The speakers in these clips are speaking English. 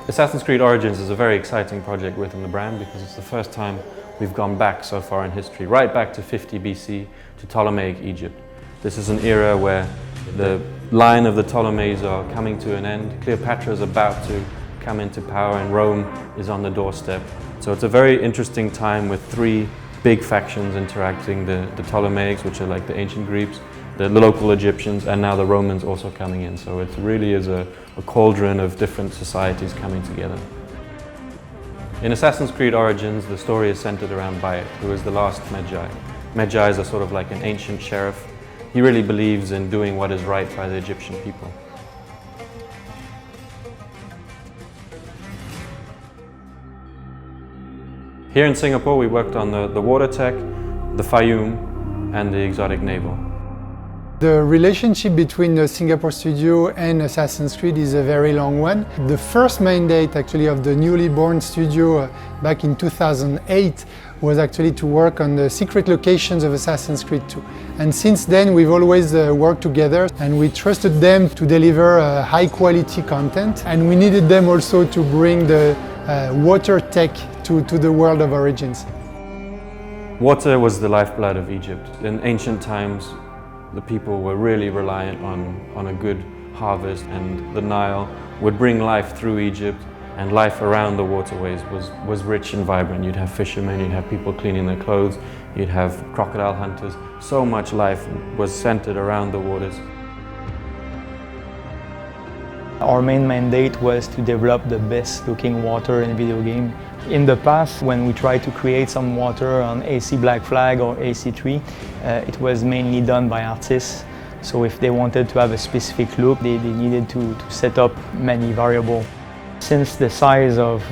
Assassin's Creed Origins is a very exciting project within the brand because it's the first time we've gone back so far in history, right back to 50 BC, to Ptolemaic Egypt. This is an era where the line of the Ptolemies are coming to an end. Cleopatra is about to come into power and Rome is on the doorstep. So it's a very interesting time with three big factions interacting, the Ptolemaics, which are like the ancient Greeks, the local Egyptians, and now the Romans also coming in. So it really is a cauldron of different societies coming together. In Assassin's Creed Origins, the story is centered around Bayek, who is the last Magi. Magi's are sort of like an ancient sheriff. He really believes in doing what is right by the Egyptian people. Here in Singapore, we worked on the water tech, the Faiyum, and the exotic naval. The relationship between the Singapore studio and Assassin's Creed is a very long one. The first mandate actually of the newly born studio back in 2008 was actually to work on the secret locations of Assassin's Creed 2. And since then we've always worked together and we trusted them to deliver high quality content, and we needed them also to bring the water tech to the world of Origins. Water was the lifeblood of Egypt. In ancient times, the people were really reliant on a good harvest, and the Nile would bring life through Egypt, and life around the waterways was rich and vibrant. You'd have fishermen, you'd have people cleaning their clothes, you'd have crocodile hunters. So much life was centered around the waters. Our main mandate was to develop the best looking water in a video game. In the past, when we tried to create some water on AC Black Flag or AC3, it was mainly done by artists. So if they wanted to have a specific look, they needed to set up many variables. Since the size of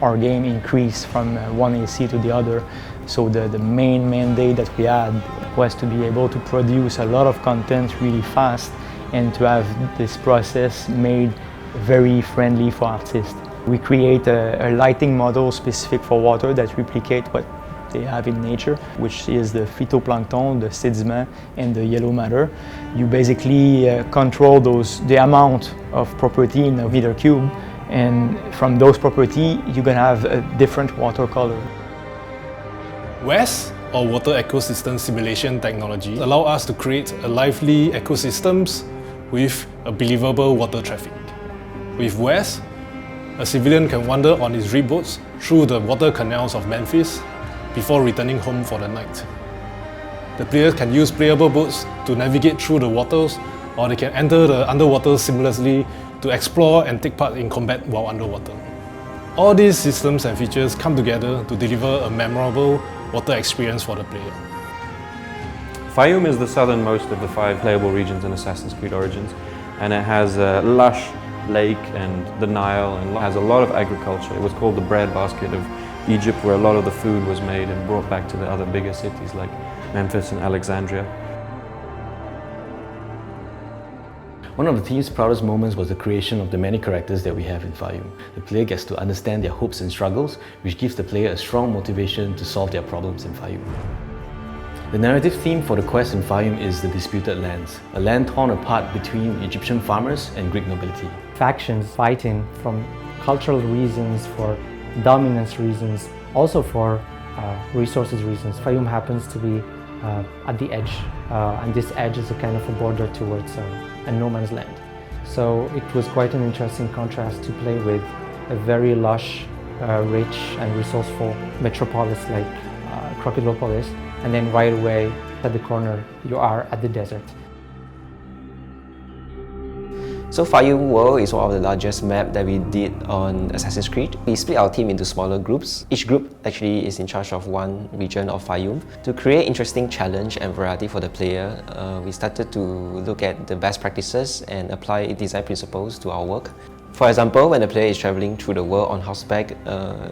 our game increased from one AC to the other, so the main mandate that we had was to be able to produce a lot of content really fast and to have this process made very friendly for artists. We create a lighting model specific for water that replicate what they have in nature, which is the phytoplankton, the sediment, and the yellow matter. You basically control the amount of property in a meter cube, and from those properties you can have a different water color. WES, or Water Ecosystem Simulation technology, allow us to create a lively ecosystems with a believable water traffic. With WES, a civilian can wander on his reed boats through the water canals of Memphis before returning home for the night. The players can use playable boats to navigate through the waters, or they can enter the underwater seamlessly to explore and take part in combat while underwater. All these systems and features come together to deliver a memorable water experience for the player. Faiyum is the southernmost of the 5 playable regions in Assassin's Creed Origins, and it has a lush lake and the Nile, and has a lot of agriculture. It was called the breadbasket of Egypt, where a lot of the food was made and brought back to the other bigger cities like Memphis and Alexandria. One of the team's proudest moments was the creation of the many characters that we have in Faiyum. The player gets to understand their hopes and struggles, which gives the player a strong motivation to solve their problems in Faiyum. The narrative theme for the quest in Faiyum is the disputed lands, a land torn apart between Egyptian farmers and Greek nobility. Factions fighting from cultural reasons, for dominance reasons, also for resources reasons. Faiyum happens to be at the edge, and this edge is a kind of a border towards a no man's land. So it was quite an interesting contrast to play with a very lush, rich and resourceful metropolis like Crocodilopolis, and then right away at the corner you are at the desert. So Faiyum World is one of the largest maps that we did on Assassin's Creed. We split our team into smaller groups. Each group actually is in charge of one region of Faiyum. To create interesting challenge and variety for the player, we started to look at the best practices and apply design principles to our work. For example, when the player is traveling through the world on horseback,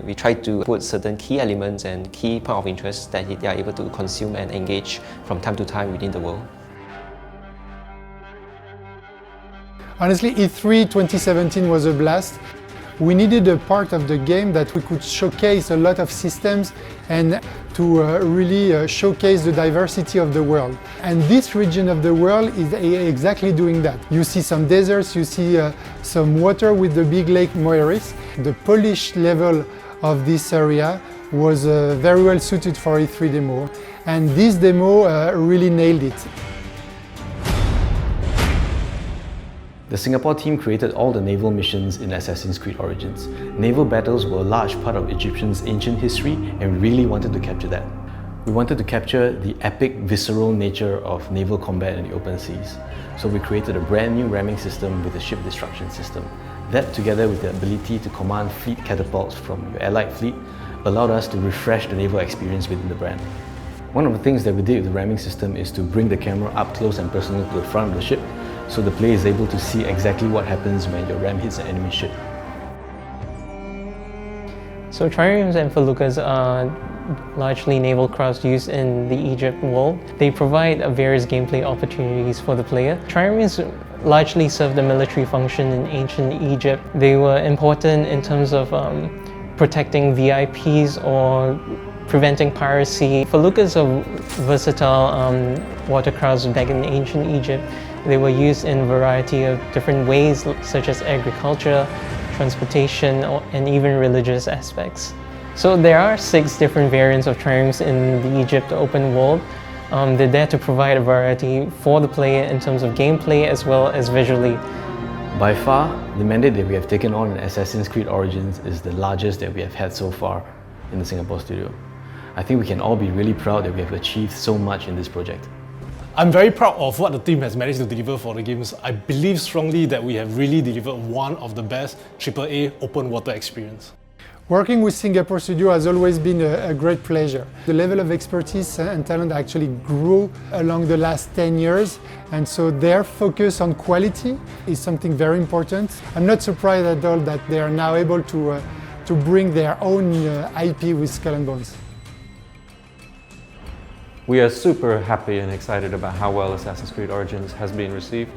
we try to put certain key elements and key point of interest that they are able to consume and engage from time to time within the world. Honestly, E3 2017 was a blast. We needed a part of the game that we could showcase a lot of systems and to really showcase the diversity of the world. And this region of the world is exactly doing that. You see some deserts, you see some water with the big lake Moeris, The polish level of this area was very well suited for E3 demo, and this demo really nailed it. The Singapore team created all the naval missions in Assassin's Creed Origins. Naval battles were a large part of Egyptian's ancient history, and we really wanted to capture that. We wanted to capture the epic, visceral nature of naval combat in the open seas. So we created a brand new ramming system with a ship destruction system. That, together with the ability to command fleet catapults from your allied fleet, allowed us to refresh the naval experience within the brand. One of the things that we did with the ramming system is to bring the camera up close and personal to the front of the ship, so the player is able to see exactly what happens when your ram hits an enemy ship. So Triremes and Feluccas are largely naval crafts used in the Egypt world. They provide various gameplay opportunities for the player. Triremes largely served a military function in ancient Egypt. They were important in terms of protecting VIPs or preventing piracy. Feluccas are versatile watercrafts back in ancient Egypt. They were used in a variety of different ways, such as agriculture, transportation, and even religious aspects. So there are 6 different variants of triremes in the Egypt open world. They're there to provide a variety for the player in terms of gameplay as well as visually. By far, the mandate that we have taken on in Assassin's Creed Origins is the largest that we have had so far in the Singapore studio. I think we can all be really proud that we have achieved so much in this project. I'm very proud of what the team has managed to deliver for the games. I believe strongly that we have really delivered one of the best AAA open water experience. Working with Singapore Studio has always been a great pleasure. The level of expertise and talent actually grew along the last 10 years, and so their focus on quality is something very important. I'm not surprised at all that they are now able to bring their own IP with Skull and Bones. We are super happy and excited about how well Assassin's Creed Origins has been received.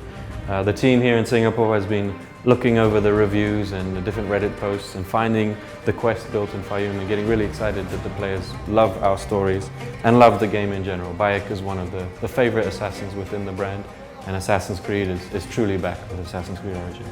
The team here in Singapore has been looking over the reviews and the different Reddit posts and finding the quest built in Faiyum and getting really excited that the players love our stories and love the game in general. Bayek is one of the favorite assassins within the brand, and Assassin's Creed is truly back with Assassin's Creed Origins.